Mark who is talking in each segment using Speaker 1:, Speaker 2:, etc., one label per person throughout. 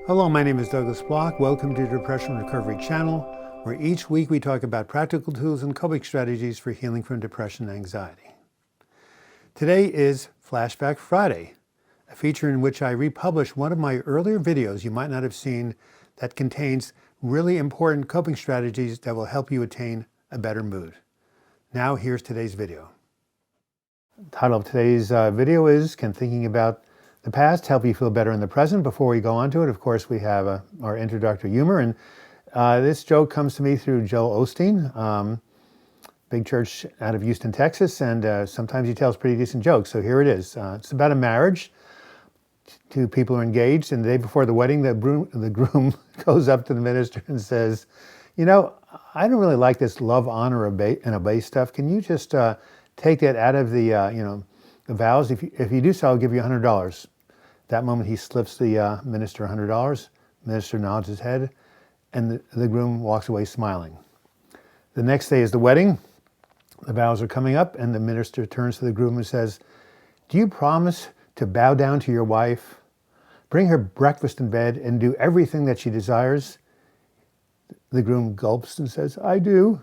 Speaker 1: Hello, my name is Douglas Bloch. Welcome to the Depression Recovery Channel, where each week we talk about practical tools and coping strategies for healing from depression and anxiety. Today is Flashback Friday, a feature in which I republish one of my earlier videos you might not have seen that contains really important coping strategies that will help you attain a better mood. Now here's today's video. The title of today's video is, Can Thinking About the Past Help You Feel Better in the Present? Before we go on to it, of course, we have our introductory humor, and this joke comes to me through Joel Osteen, big church out of Houston, Texas, and sometimes he tells pretty decent jokes, so here it is. It's about a marriage. Two people are engaged, and the day before the wedding, the groom goes up to the minister and says, you know, I don't really like this love, honor, and obey stuff. Can you just take that out of the, the vows? If you do so, I'll give you $100. That moment, he slips the minister $100. Minister nods his head, and the groom walks away smiling. The next day is the wedding. The vows are coming up, and the minister turns to the groom and says, do you promise to bow down to your wife, bring her breakfast in bed, and do everything that she desires? The groom gulps and says, I do.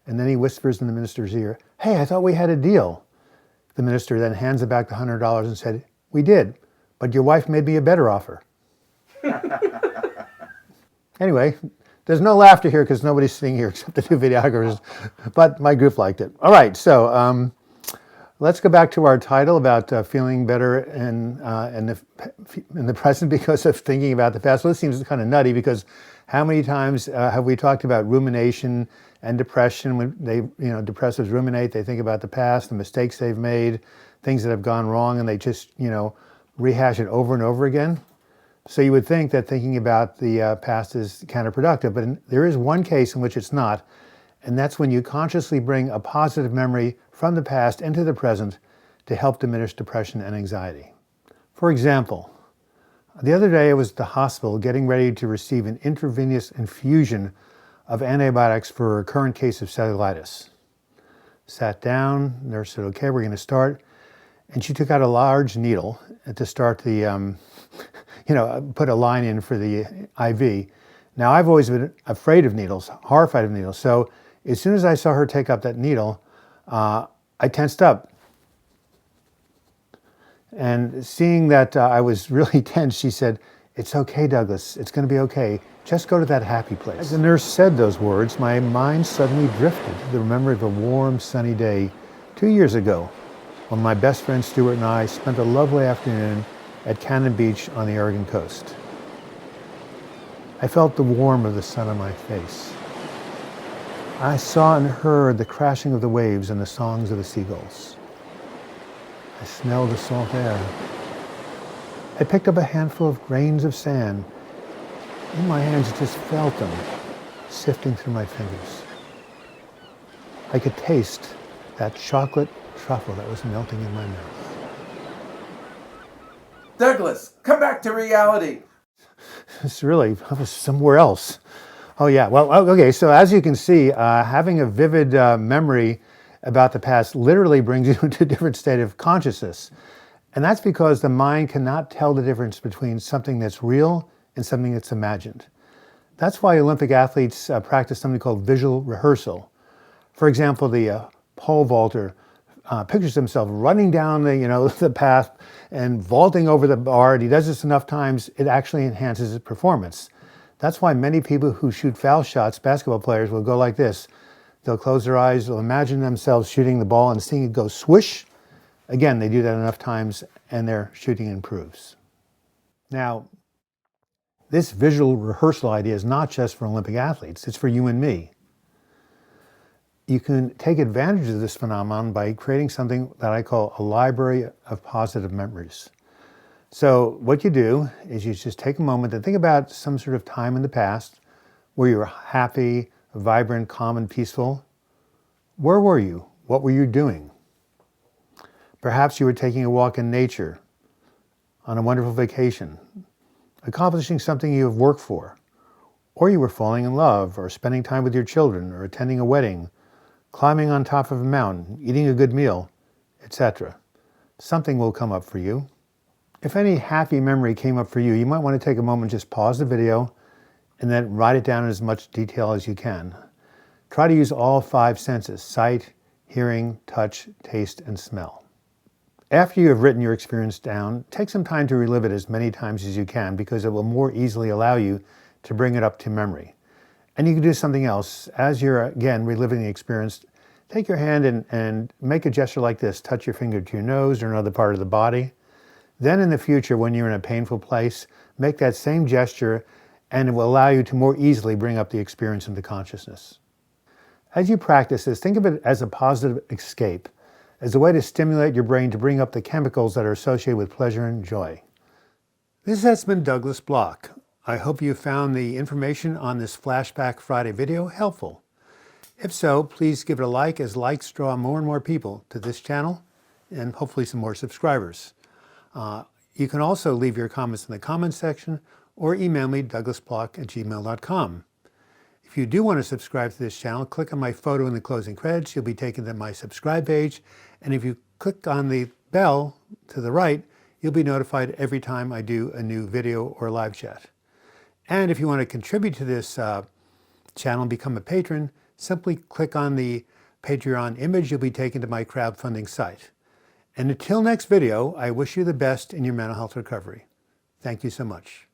Speaker 1: And then he whispers in the minister's ear, hey, I thought we had a deal. The minister then hands him back the $100 and said, we did, but your wife made me a better offer. Anyway, there's no laughter here because nobody's sitting here except the two videographers, but my group liked it. All right, so let's go back to our title about feeling better in the present because of thinking about the past. Well, this seems kind of nutty because how many times have we talked about rumination and depression? When depressives ruminate, they think about the past, the mistakes they've made, things that have gone wrong, and they just, rehash it over and over again. So you would think that thinking about the past is counterproductive, but there is one case in which it's not, and that's when you consciously bring a positive memory from the past into the present to help diminish depression and anxiety. For example, the other day I was at the hospital getting ready to receive an intravenous infusion of antibiotics for a recurrent case of cellulitis. Sat down, nurse said, okay, we're going to start. And she took out a large needle to start the, put a line in for the IV. Now, I've always been afraid of needles, horrified of needles. So as soon as I saw her take up that needle, I tensed up. And seeing that I was really tense, she said, it's okay, Douglas, it's going to be okay. Just go to that happy place. As the nurse said those words, my mind suddenly drifted to the memory of a warm, sunny day 2 years ago when my best friend Stuart and I spent a lovely afternoon at Cannon Beach on the Oregon coast. I felt the warmth of the sun on my face. I saw and heard the crashing of the waves and the songs of the seagulls. I smelled the salt air. I picked up a handful of grains of sand. In my hands, I just felt them sifting through my fingers. I could taste that chocolate truffle that was melting in my mouth.
Speaker 2: Douglas, come back to reality.
Speaker 1: I was somewhere else. Oh yeah, well, okay, so as you can see, having a vivid memory about the past literally brings you into a different state of consciousness. And that's because the mind cannot tell the difference between something that's real and something that's imagined. That's why Olympic athletes practice something called visual rehearsal. For example, the pole vaulter pictures himself running down the path and vaulting over the bar, and he does this enough times, it actually enhances his performance. That's why many people who shoot foul shots, basketball players, will go like this. They'll close their eyes, they'll imagine themselves shooting the ball and seeing it go swish. Again, they do that enough times and their shooting improves. Now, this visual rehearsal idea is not just for Olympic athletes, it's for you and me. You can take advantage of this phenomenon by creating something that I call a library of positive memories. So what you do is you just take a moment to think about some sort of time in the past where you were happy, vibrant, calm, and peaceful. Where were you? What were you doing? Perhaps you were taking a walk in nature, on a wonderful vacation, accomplishing something you have worked for, or you were falling in love, or spending time with your children, or attending a wedding, climbing on top of a mountain, eating a good meal, etc. Something will come up for you. If any happy memory came up for you, you might want to take a moment, just pause the video, and then write it down in as much detail as you can. Try to use all 5 senses: sight, hearing, touch, taste, and smell. After you have written your experience down, take some time to relive it as many times as you can, because it will more easily allow you to bring it up to memory. And you can do something else. As you're, again, reliving the experience, take your hand and make a gesture like this. Touch your finger to your nose or another part of the body. Then in the future, when you're in a painful place, make that same gesture, and it will allow you to more easily bring up the experience into consciousness. As you practice this, think of it as a positive escape, as a way to stimulate your brain to bring up the chemicals that are associated with pleasure and joy. This has been Douglas Bloch. I hope you found the information on this Flashback Friday video helpful. If so, please give it a like, as likes draw more and more people to this channel, and hopefully some more subscribers. You can also leave your comments in the comments section or email me, douglasbloch@gmail.com. If you do want to subscribe to this channel, click on my photo in the closing credits. You'll be taken to my subscribe page. And if you click on the bell to the right, you'll be notified every time I do a new video or live chat. And if you want to contribute to this channel and become a patron, simply click on the Patreon image. You'll be taken to my crowdfunding site. And until next video, I wish you the best in your mental health recovery. Thank you so much.